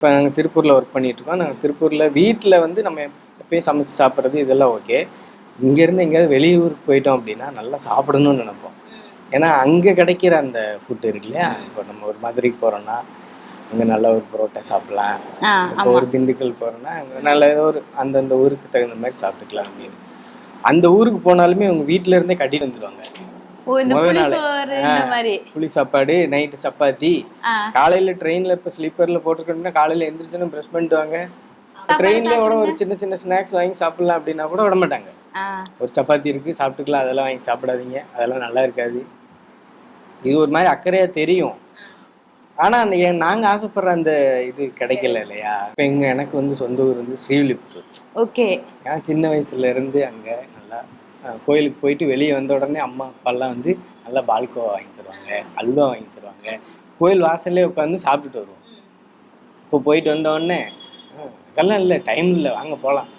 இப்போ நாங்கள் திருப்பூரில் ஒர்க் பண்ணிகிட்ருக்கோம். நாங்கள் திருப்பூரில் வீட்டில் வந்து நம்ம எப்பயும் சமைச்சு சாப்பிட்றது இதெல்லாம் ஓகே. இங்கேருந்து எங்கேயாவது வெளியூருக்கு போயிட்டோம் அப்படின்னா நல்லா சாப்பிடணும்னு நினைப்போம். ஏன்னா அங்கே கிடைக்கிற அந்த ஃபுட்டு இருக்கு இல்லையா, இப்போ நம்ம ஒரு மதுரைக்கு போகிறோன்னா அங்கே நல்ல ஒரு புரோட்டா சாப்பிட்லாம். இப்போ ஒரு திண்டுக்கல் போகிறோன்னா அங்கே நல்ல ஒரு அந்தந்த ஊருக்கு தகுந்த மாதிரி சாப்பிட்டுக்கலாம் அப்படின்னு. அந்த ஊருக்கு போனாலுமே அவங்க வீட்டில இருந்தே கட்டிட்டு வந்துடுவாங்க. புளி சாப்பாடு, நைட்டு சப்பாத்தி, காலையில ட்ரெயின்ல இப்போ ஸ்லீப்பர்ல போட்டுருக்கோம்னா காலையில எந்திரிச்சுன்னு ப்ரெஷ் பண்ணிட்டு வாங்க. ட்ரெயின்ல கூட ஒரு சின்ன சின்ன ஸ்நாக்ஸ் வாங்கி சாப்பிடலாம் அப்படின்னா கூட விட மாட்டாங்க. ஒரு சப்பாத்தி இருக்கு சாப்பிட்டுக்கலாம், அதெல்லாம் வாங்கி சாப்பிடாதீங்க, அதெல்லாம் நல்லா இருக்காது. இது ஒரு மாதிரி அக்கறையா தெரியும். ஆனா நாங்க ஆசைப்படுற அந்த இது கிடைக்கல இல்லையா. இப்போ எனக்கு வந்து சொந்த ஊர் வந்து ஸ்ரீவில்லிபுத்தூர். ஓகே. நான் சின்ன வயசுல இருந்து அங்க நல்லா கோயிலுக்கு போயிட்டு வெளியே வந்த உடனே அம்மா அப்பாலாம் வந்து நல்லா பால்கோவா வாங்கி தருவாங்க, அல்வா வாங்கி தருவாங்க. கோயில் வாசல்லே உட்காந்து சாப்பிட்டுட்டு வருவோம். இப்போ போயிட்டு வந்த உடனே அதெல்லாம் இல்லை, டைம் இல்லை, வாங்க போகலாம்